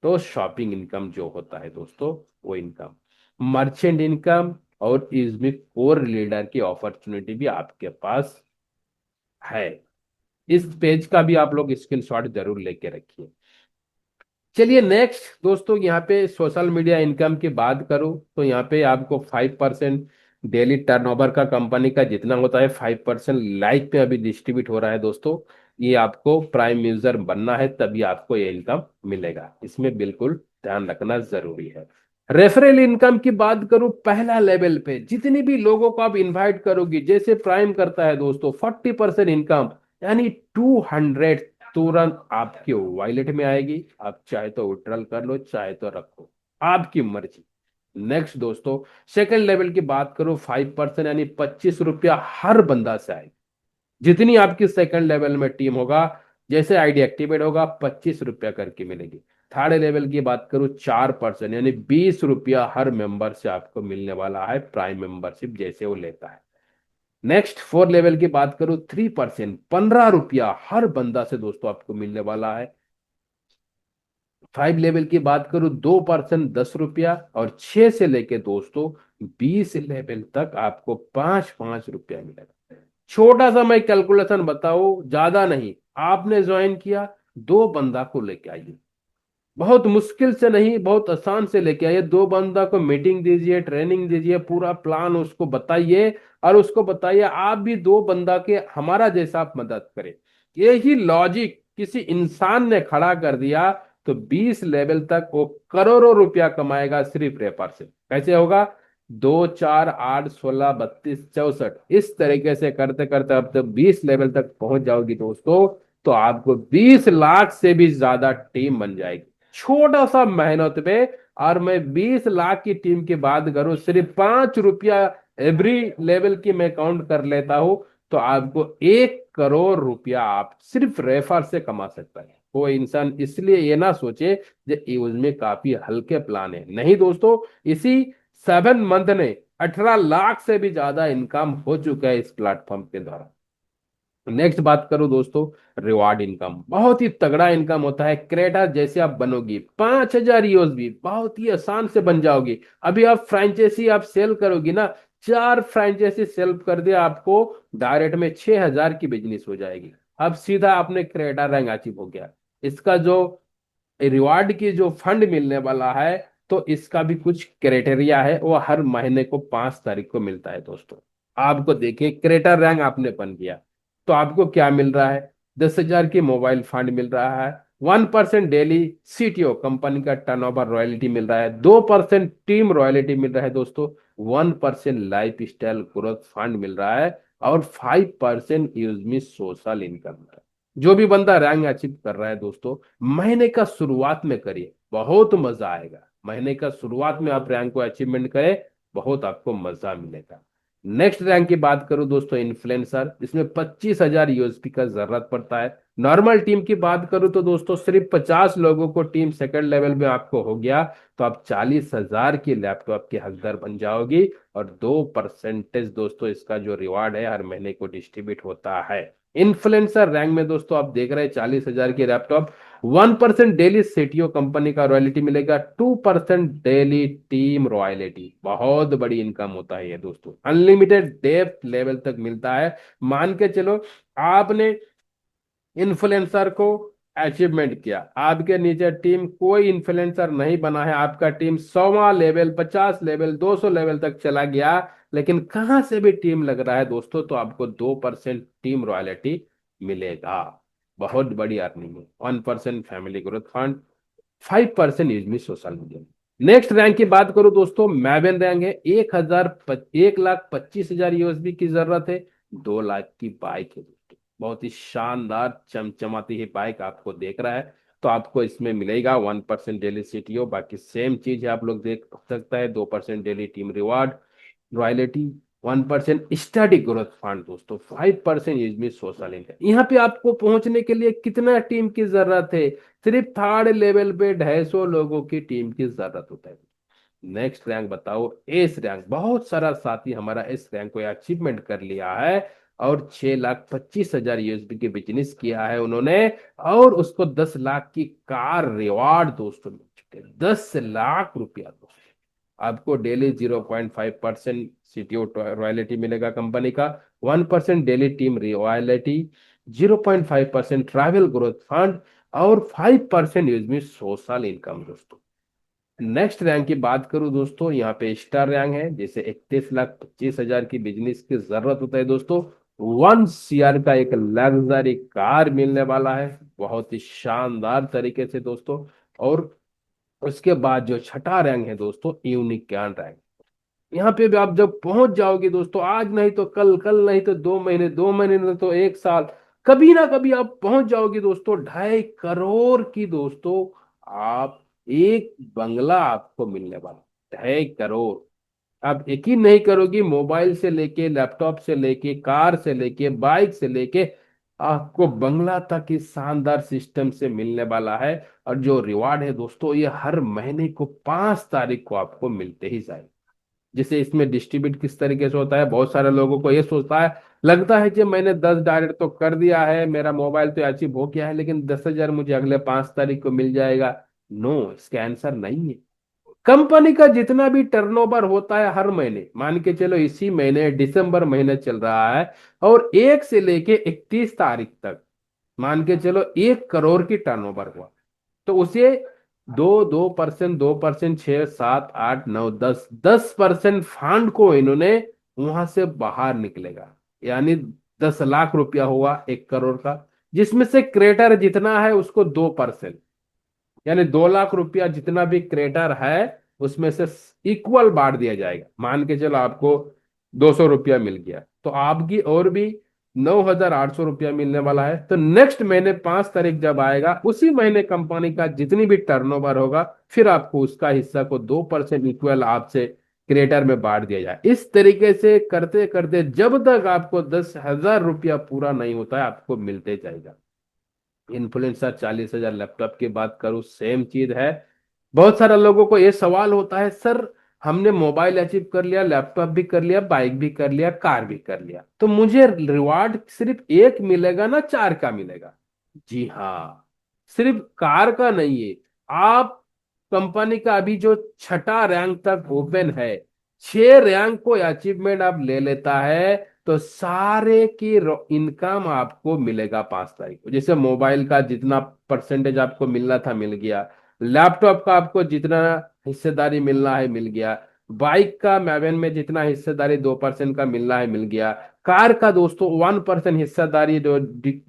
तो शॉपिंग इनकम जो होता है दोस्तों, वो इनकम, मर्चेंट इनकम, और इसमें कोर लीडर की अपॉर्चुनिटी भी आपके पास है। इस पेज का भी आप लोग स्क्रीनशॉट जरूर लेके रखिए। चलिए नेक्स्ट दोस्तों, यहाँ पे सोशल मीडिया इनकम की बात करूं तो यहाँ पे आपको 5% डेली टर्नओवर का कंपनी का जितना होता है 5% लाइक पे अभी डिस्ट्रीब्यूट हो रहा है दोस्तों। ये आपको प्राइम यूजर बनना है तभी आपको ये इनकम मिलेगा, इसमें बिल्कुल ध्यान रखना जरूरी है। रेफरल इनकम की बात करूं, पहला लेवल पे जितनी भी लोगों को आप इनवाइट करोगे, जैसे प्राइम करता है दोस्तों 40% इनकम, यानी 200 तुरंत आपके वॉलेट में आएगी। आप चाहे तो विड्रॉल कर लो, चाहे तो रखो, आपकी मर्जी। नेक्स्ट दोस्तों, सेकंड लेवल की बात करो, 5% यानी 25 रुपया हर बंदा से आएगी। जितनी आपकी सेकंड लेवल में टीम होगा, जैसे आईडी एक्टिवेट होगा, 25 रुपया करके मिलेगी। थर्ड लेवल की बात करूं, 4% यानी 20 रुपया हर मेंबर से आपको मिलने वाला है, प्राइम मेंबरशिप जैसे वो लेता है। नेक्स्ट फोर लेवल की बात करूं, 3%, 15 रुपया हर बंदा से दोस्तों आपको मिलने वाला है। फाइव लेवल की बात करूं, 2%, 10 रुपया, और 6 से लेके दोस्तों 20 लेवल तक आपको 5-5 रुपया मिलेगा। छोटा सा मैं कैलकुलेशन बताऊं, ज्यादा नहीं, आपने ज्वाइन किया, दो बंदा को लेके आइए, बहुत मुश्किल से नहीं, बहुत आसान से लेके आइए, दो बंदा को मीटिंग दीजिए, ट्रेनिंग दीजिए, पूरा प्लान उसको बताइए, और उसको बताइए आप भी दो बंदा के हमारा जैसा आप मदद करें। यही लॉजिक किसी इंसान ने खड़ा कर दिया तो 20 लेवल तक वो करोड़ों रुपया कमाएगा सिर्फ रेफर से। कैसे होगा? 2, 4, 8, 16, 32, 64, इस तरीके से करते करते अब तो 20 लेवल तक पहुंच जाओगी दोस्तों, तो आपको 20 लाख से भी ज्यादा टीम बन जाएगी, छोटा सा मेहनत पे। और मैं 20 लाख की टीम की बात करूं, सिर्फ 5 रुपया एवरी लेवल की मैं काउंट कर लेता हूं, तो आपको 1 करोड़ रुपया आप सिर्फ रेफर से कमा सकता है। वो इंसान इसलिए ये ना सोचे कि उसमें काफी हल्के प्लान है, नहीं दोस्तों, इसी 7 मंथ ने 18 लाख से भी ज्यादा इनकम हो चुका है इस प्लेटफॉर्म के द्वारा। नेक्स्ट बात करूं दोस्तों, रिवार्ड इनकम, बहुत ही तगड़ा इनकम होता है। क्रेटा जैसे आप बनोगी, 5,000 यूएसबी बहुत ही आसान से बन जाओगी। अभी आप फ्रेंचाइजी आप सेल करोगी ना, 4 फ्रेंचाइजी सेल कर दिया, आपको डायरेक्ट में 6,000 की बिजनेस हो जाएगी। अब सीधा आपने क्रेटा रैंक अचीव हो गया। इसका जो रिवार्ड की जो फंड मिलने वाला है, तो इसका भी कुछ क्राइटेरिया है, वो हर महीने को 5 तारीख को मिलता है दोस्तों। आपको देखिए, क्रेटर रैंक आपने बन गया तो आपको क्या मिल रहा है? 10,000 की मोबाइल फंड मिल रहा है, 1% डेली सीटीओ कंपनी का टर्नओवर रॉयल्टी मिल रहा है, 2% टीम रॉयल्टी मिल रहा है दोस्तों, 1% लाइफ स्टाइल ग्रोथ फंड मिल रहा है, और 5% यूज में सोशल इनकम। जो भी बंदा रैंक अचीव कर रहा है दोस्तों, महीने का शुरुआत में करिए, बहुत मजा आएगा। महीने का शुरुआत में आप रैंक को अचीवमेंट करें, बहुत आपको मजा मिलेगा। नेक्स्ट रैंक की बात करूं दोस्तों, इन्फ्लुएंसर, इसमें 25,000 यूएसपी का जरूरत पड़ता है। नॉर्मल टीम की बात करूं तो दोस्तों सिर्फ 50 लोगों को टीम सेकंड लेवल में आपको हो गया, तो आप 40,000 की लैपटॉप के हकदार बन जाओगी। और 2% दोस्तों इसका जो रिवार्ड है हर महीने को डिस्ट्रीब्यूट होता है। इन्फ्लुएंसर रैंक में दोस्तों आप देख रहे हैं 40,000 की लैपटॉप, 1% डेली सीटीओ कंपनी का रॉयल्टी मिलेगा, 2% डेली टीम रॉयल्टी, बहुत बड़ी इनकम होता है ये दोस्तों, अनलिमिटेड डेप्थ लेवल तक मिलता है। मान के चलो, आपने इन्फ्लुएंसर को अचीवमेंट किया, आपके नीचे टीम कोई इन्फ्लुएंसर नहीं बना है, आपका टीम 100वां लेवल, 50 लेवल, 200 लेवल तक चला गया, लेकिन कहां से भी टीम लग रहा है दोस्तों, तो आपको 2% टीम रॉयल्टी मिलेगा। बहुत बड़ी अर्निंग है। 1% फैमिली ग्रोथ फंड, 5% यूजमी सोशल मीडिया। नेक्स्ट रैंक की बात करूं दोस्तों, मैवन रैंक है, 1,25,000 यूएसबी की जरूरत है, 2 लाख की बाइक है दोस्तों, बहुत ही शानदार चमचमाती हुई बाइक आपको देख रहा है, तो आपको इसमें मिलेगा 1% डेली सीटीओ, बाकी सेम चीज है आप लोग देख सकता है, 2% daily team reward royalty, 1% study growth fund दोस्तों, 5% यूजमी सोशल इनकम। यहाँ पे आपको पहुंचने के लिए कितना टीम की जरूरत है? सिर्फ थर्ड लेवल पे 250 लोगों की टीम की जरूरत होता है। नेक्स्ट रैंक बताओ, एस रैंक। बहुत सारा साथी हमारा इस रैंक को अचीवमेंट कर लिया है और 6,25,000 यूएसबी के बिजनेस किया है उन्होंने, और उसको 10 लाख की कार रिवार्ड दोस्तों मिल चुके हैं। 10 लाख रुपया दोस्तों। आपको डेली 0.5% सीटीओ रॉयल्टी मिलेगा कंपनी का, 1% daily team royalty, 0.5% travel growth fund, और 5% यूजमी सोशल इनकम दोस्तों। नेक्स्ट रैंक की बात करूं दोस्तों, यहाँ पे स्टार रैंक है। जैसे 31,25,000 की बिजनेस की जरूरत होता है दोस्तों, 1 CR का एक लग्जरी कार मिलने वाला है, बहुत ही शानदार तरीके से दोस्तों। और उसके बाद जो छठा रैंक है दोस्तों, यूनिक कैन रैंक। यहाँ पे भी आप जब पहुंच जाओगे दोस्तों, आज नहीं तो कल, कल नहीं तो 2 महीने, 2 महीने नहीं तो 1 साल, कभी ना कभी आप पहुंच जाओगे दोस्तों 2.5 करोड़ की दोस्तों। आप एक बंगला आपको मिलने वाला, 2.5 करोड़। आप यकीन नहीं करोगे, मोबाइल से लेके, लैपटॉप से लेके, कार से लेके, बाइक से लेके, आपको बंगला तक इस शानदार सिस्टम से मिलने वाला है। और जो रिवार्ड है दोस्तों, ये हर महीने को 5 तारीख को आपको मिलते ही जाएगा। जैसे इसमें डिस्ट्रीब्यूट किस तरीके से होता है, बहुत सारे लोगों को ये सोचता है, लगता है कि मैंने 10 डायरेक्ट तो कर दिया है, मेरा मोबाइल तो अचीव हो गया है, लेकिन 10,000 मुझे अगले 5 तारीख को मिल जाएगा। नो, इसका आंसर नहीं है। कंपनी का जितना भी टर्नओवर होता है हर महीने, मान के चलो इसी महीने दिसंबर महीने चल रहा है, और 1 से लेके 31 तारीख तक मान के चलो 1 करोड़ की टर्नओवर हुआ, तो उसे 2-2%, 2%, 6, 7, 8, 9, 10, 10% फंड को इन्होंने वहां से बाहर निकलेगा। यानी 10 लाख रुपया हुआ 1 करोड़ का, जिसमें से क्रेटर जितना है उसको 2%, यानी 2 लाख रुपया जितना भी क्रेटर है उसमें से इक्वल बांट दिया जाएगा। मान के चलो आपको 200 रुपया मिल गया, तो आपकी और भी 9,800 रुपया मिलने वाला है। तो नेक्स्ट महीने 5 तारीख जब आएगा, उसी महीने कंपनी का जितनी भी टर्नओवर होगा, फिर आपको उसका हिस्सा को 2% इक्वल आपसे क्रेटर में बांट दिया जाए। इस तरीके से करते करते जब तक आपको 10,000 रुपया पूरा नहीं होता है, आपको मिलते जाएगा। इन्फ्लुएंसर 40,000 लैपटॉप की बात करूं, सेम चीज है। बहुत सारे लोगों को ये सवाल होता है, सर हमने मोबाइल अचीव कर लिया, लैपटॉप भी कर लिया, बाइक भी कर लिया, कार भी कर लिया, तो मुझे रिवार्ड सिर्फ एक मिलेगा ना 4 का मिलेगा? जी हाँ, सिर्फ कार का नहीं है। आप कंपनी का अभी जो छठा रैंक तक ओपन है, 6 रैंक को अचीवमेंट आप ले लेता है, तो सारे की इनकम आपको मिलेगा 5 तारीख को। जैसे मोबाइल का जितना परसेंटेज आपको मिलना था मिल गया, लैपटॉप का आपको जितना हिस्सेदारी मिलना है मिल गया, बाइक का मैवन में जितना हिस्सेदारी 2% का मिलना है मिल गया, कार का दोस्तों 1% हिस्सेदारी जो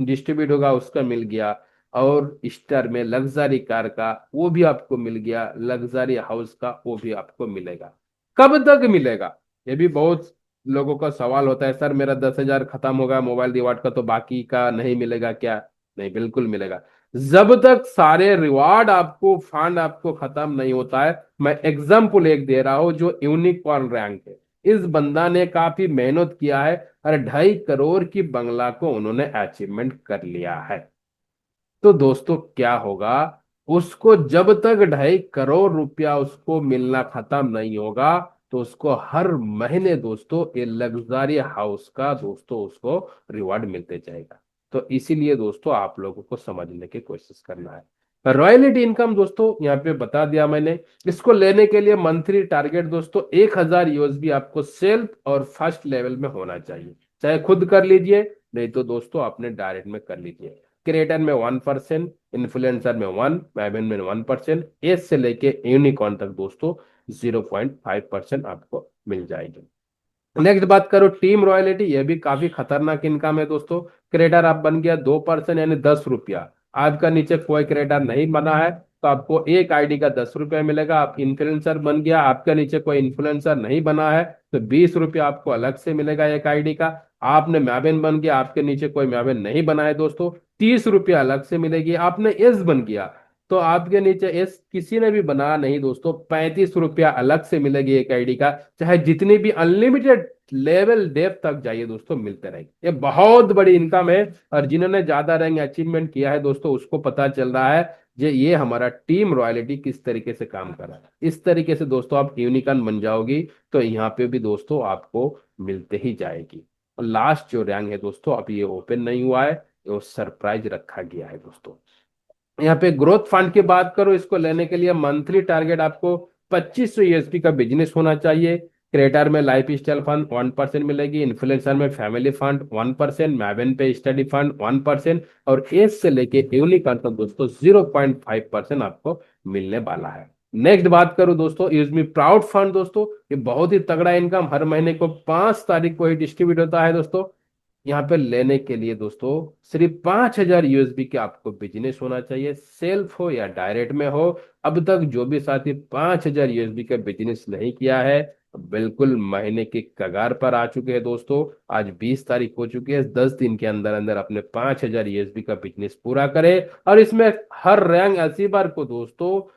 डिस्ट्रीब्यूट होगा उसका मिल गया, और स्टार में लग्जरी कार का वो भी आपको मिल गया, लग्जरी हाउस का वो भी आपको मिलेगा। कब तक मिलेगा, ये भी बहुत लोगों का सवाल होता है, सर मेरा 10,000 खत्म होगा मोबाइल रिवार्ड का, तो बाकी का नहीं मिलेगा क्या? नहीं, बिल्कुल मिलेगा। जब तक सारे रिवार्ड आपको, फंड आपको खत्म नहीं होता है। मैं एग्जाम्पल एक दे रहा हूं, जो यूनिकॉर्न रैंक है, इस बंदा ने काफी मेहनत किया है और 2.5 करोड़ की बंगला को उन्होंने अचीवमेंट कर लिया है। तो दोस्तों क्या होगा, उसको जब तक 2.5 करोड़ रुपया उसको मिलना खत्म नहीं होगा, तो उसको हर महीने दोस्तों ये लग्जरी हाउस का दोस्तों उसको रिवार्ड मिलते जाएगा। तो इसीलिए दोस्तों आप लोगों को समझने की कोशिश करना है। रॉयल्टी इनकम दोस्तों यहाँ पे बता दिया मैंने। इसको लेने के लिए मंथली टारगेट दोस्तों 1,000 यूएसबी आपको सेल्फ और फर्स्ट लेवल में होना चाहिए। चाहे खुद कर लीजिए, नहीं तो दोस्तों अपने डायरेक्ट में कर लीजिए। क्रिएटर में 1%, इन्फ्लुएंसर में 1, मैबन में 1%, एस से लेके यूनिकॉर्न तक दोस्तों 0.5% आपको मिल जाएगी। नेक्स्ट बात करो टीम रॉयल्टी, ये भी काफी खतरनाक इनकम है दोस्तों। क्रेडिटर आप बन गया 2%, यानी 10 रुपया। आपका नीचे कोई क्रेडिटर नहीं बना है, तो आपको एक आईडी का 10 रुपया मिलेगा। आप इन्फ्लुएंसर बन गया, आपका नीचे कोई इन्फ्लुएंसर नहीं बना है, तो 20 रुपया आपको अलग से मिलेगा एक आईडी का। आपने मैबन बन गया, आपके नीचे कोई मैबन नहीं बना है दोस्तों, 30 रुपया अलग से मिलेगी। आपने एस बन गया, तो आपके नीचे एस किसी ने भी बना नहीं दोस्तों, 35 रुपया अलग से मिलेगी एक आईडी का। चाहे जितनी भी अनलिमिटेड लेवल डेप तक जाइए दोस्तों, मिलते रहेंगे। ये बहुत बड़ी इनकम है, और जिन्होंने ज्यादा रैंक अचीवमेंट किया है दोस्तों, उसको पता चल रहा है ये हमारा टीम रॉयलिटी किस तरीके से काम कर रहा है। इस तरीके से दोस्तों आप यूनिकॉर्न बन जाओगी तो यहाँ पे भी दोस्तों आपको मिलते ही जाएगी। और लास्ट जो रैंक है दोस्तों, अभी ये ओपन नहीं हुआ है, ये सरप्राइज रखा गया है दोस्तों। यहाँ पे ग्रोथ फंड की बात करो, इसको लेने के लिए मंथली टारगेट आपको 2500 यूएसपी का बिजनेस होना चाहिए। क्रिएटर में लाइफ स्टाइल फंड 1% मिलेगी, इन्फ्लुएंसर में फैमिली फंड 1%, मैवन पे स्टडी फंड 1%, और एज से लेके यूनिकॉर्न तक दोस्तों 0.5% आपको मिलने वाला है। नेक्स्ट बात करूं दोस्तों, यूज मी प्राउड फंड दोस्तों, ये बहुत ही तगड़ा इनकम हर महीने को 5 तारीख को ही डिस्ट्रीब्यूट होता है दोस्तों। यहाँ पे लेने के लिए दोस्तों सिर्फ 5000 यूएसबी के आपको बिजनेस होना चाहिए, सेल्फ हो या डायरेक्ट में हो। अब तक जो भी साथी 5000 यूएसबी का बिजनेस नहीं किया है, बिल्कुल महीने के कगार पर आ चुके हैं दोस्तों। आज 20 तारीख हो चुकी है, 10 दिन के अंदर अंदर अपने 5000 यूएसबी का बिजनेस पूरा करे। और इसमें हर रैंक ऐसी बार को दोस्तों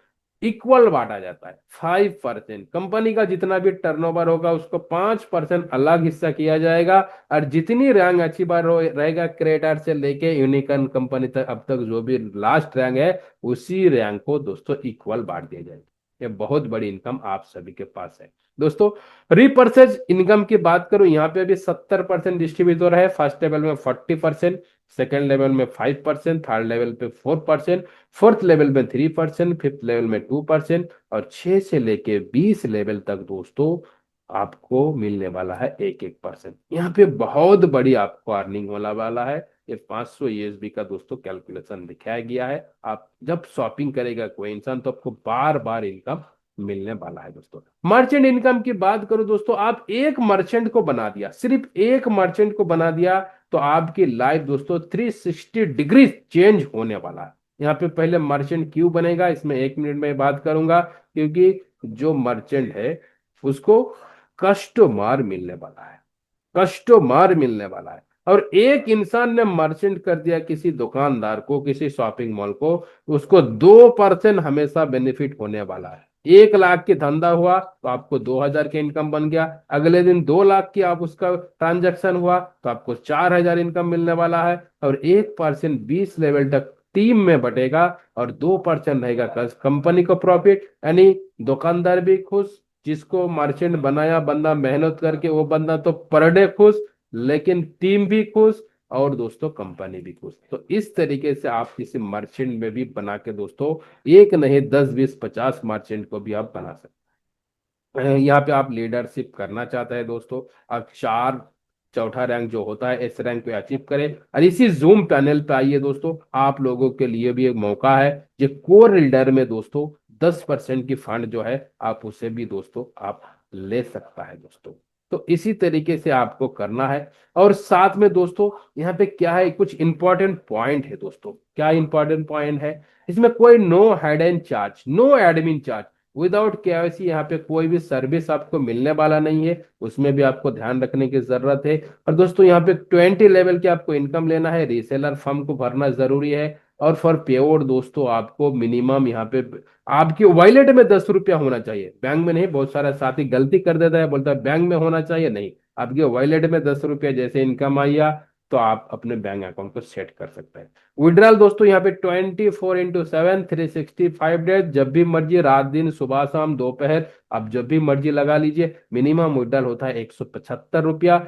इक्वल बांटा जाता है। 5%, कंपनी का जितना भी टर्नओवर होगा उसको 5% अलग हिस्सा किया जाएगा। और जितनी रैंक अच्छी बार रहेगा क्रेडिटर से लेके यूनिकॉर्न कंपनी तक, अब तक जो भी लास्ट रैंक है उसी रैंक को दोस्तों इक्वल बांट दिया जाएगा। ये बहुत बड़ी इनकम आप सभी के पास है दोस्तों। रिपर्चेज इनकम की बात करूं, यहाँ पे अभी 70% डिस्ट्रीब्यूटर है। फर्स्ट लेवल में 40%, सेकेंड लेवल में 5%, थर्ड लेवल पे 4%, फोर्थ लेवल में 3%, फिफ्थ लेवल में 2%, और 6 से लेके 20 लेवल तक दोस्तों आपको मिलने वाला है 1-1%। यहाँ पे बहुत बड़ी आपको अर्निंग होने वाला है। ये 500 यूएसबी का दोस्तों कैलकुलेशन दिखाया गया है। आप जब शॉपिंग करेगा कोई इंसान तो आपको बार बार इनकम मिलने वाला है दोस्तों। मर्चेंट इनकम की बात करो दोस्तों, आप एक मर्चेंट को बना दिया, सिर्फ एक मर्चेंट को बना दिया तो आपकी लाइफ दोस्तों 360 डिग्री चेंज होने वाला है। यहाँ पे पहले मर्चेंट क्यों बनेगा इसमें 1 मिनट में बात करूंगा, क्योंकि जो मर्चेंट है उसको कस्टमर मिलने वाला है, कस्टमर मिलने वाला है। और एक इंसान ने मर्चेंट कर दिया किसी दुकानदार को, किसी शॉपिंग मॉल को, उसको 2% हमेशा बेनिफिट होने वाला है। 1 लाख की धंधा हुआ तो आपको 2000 के इनकम बन गया। अगले दिन 2 लाख की आप उसका ट्रांजैक्शन हुआ तो आपको 4000 इनकम मिलने वाला है। और 1% 20 लेवल तक टीम में बटेगा, और 2% रहेगा कंपनी को प्रॉफिट। यानी दुकानदार भी खुश, जिसको मर्चेंट बनाया बंदा मेहनत करके वो बंदा तो पर डे खुश, लेकिन टीम भी खुश, और दोस्तों कंपनी भी खुश। तो इस तरीके से आप किसी मर्चेंट में भी बना के दोस्तों एक नहीं 10 20 50 मर्चेंट को भी आप बना सकते हैं। यहाँ पे आप लीडरशिप करना चाहते हैं दोस्तों, आप चौथा रैंक जो होता है इस रैंक पे अचीव करें। और इसी जूम पैनल पे आइए दोस्तों, आप लोगों के लिए भी एक मौका है। जो कोर लीडर में दोस्तों 10% की फंड जो है आप उसे भी दोस्तों आप ले सकता है दोस्तों। तो इसी तरीके से आपको करना है। और साथ में दोस्तों यहाँ पे क्या है, कुछ इंपॉर्टेंट पॉइंट है दोस्तों। क्या इंपॉर्टेंट पॉइंट है, इसमें कोई no head and charge, no admin charge, without KYC यहाँ पे कोई भी सर्विस आपको मिलने वाला नहीं है। उसमें भी आपको ध्यान रखने की जरूरत है। और दोस्तों यहाँ पे 20 लेवल की आपको इनकम लेना है, रीसेलर फर्म को भरना जरूरी है। और फॉर पेआउट दोस्तों आपको मिनिमम यहाँ पे आपकी वॉलेट में 10 रुपया होना चाहिए, बैंक में नहीं। बहुत सारा साथी गलती कर देता है, बोलता है बैंक में होना चाहिए, नहीं, आपके वॉलेट में 10 रुपया जैसे इनकम आया तो आप अपने बैंक अकाउंट को सेट कर सकते हैं। विड्रॉल दोस्तों यहाँ पे 24x7 365 डेज, जब भी मर्जी, रात दिन सुबह शाम दोपहर, आप जब भी मर्जी लगा लीजिए। मिनिमम विड्रॉल होता है 175 रुपया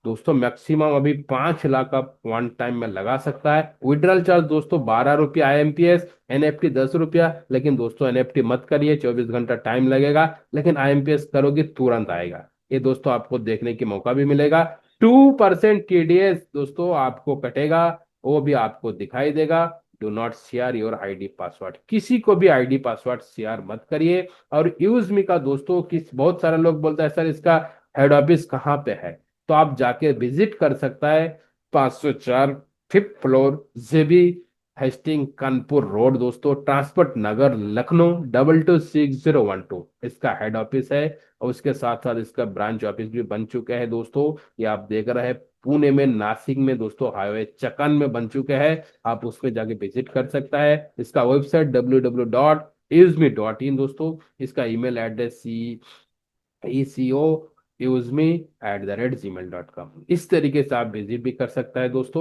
दोस्तों। मैक्सिमम अभी 5 लाख आप वन टाइम में लगा सकता है। विड्रॉल चार्ज दोस्तों 12 रुपया आईएमपीएस, एनएफटी 10 रुपया। लेकिन दोस्तों एनएफटी मत करिए, 24 घंटा टाइम लगेगा, लेकिन आईएमपीएस करोगे तुरंत आएगा। ये दोस्तों आपको देखने की मौका भी मिलेगा। 2% दोस्तों आपको कटेगा, वो भी आपको दिखाई देगा। Do not share your ID password, किसी को भी आईडी पासवर्ड शेयर मत करिए। और यूज मी का दोस्तों किस बहुत सारे लोग बोलते हैं सर इसका हेड ऑफिस कहाँ पे है, तो आप जाके विजिट कर सकता है। 504 फिफ्थ फ्लोर, जेबी हेस्टिंग कानपुर रोड दोस्तों, ट्रांसपोर्ट नगर लखनऊ 226012 इसका हेड ऑफिस है। और उसके साथ साथ इसका ब्रांच ऑफिस भी बन चुका है दोस्तों। ये आप देख रहे हैं पुणे में, नासिक में दोस्तों, हाईवे चकन में बन चुके हैं। आप उस पर जाके विजिट कर सकता है। इसका वेबसाइट www.izme.in दोस्तों। इसका ईमेल एड्रेस ECO usme@gmail.com। इस तरीके से आप विजिट भी कर सकता है दोस्तों।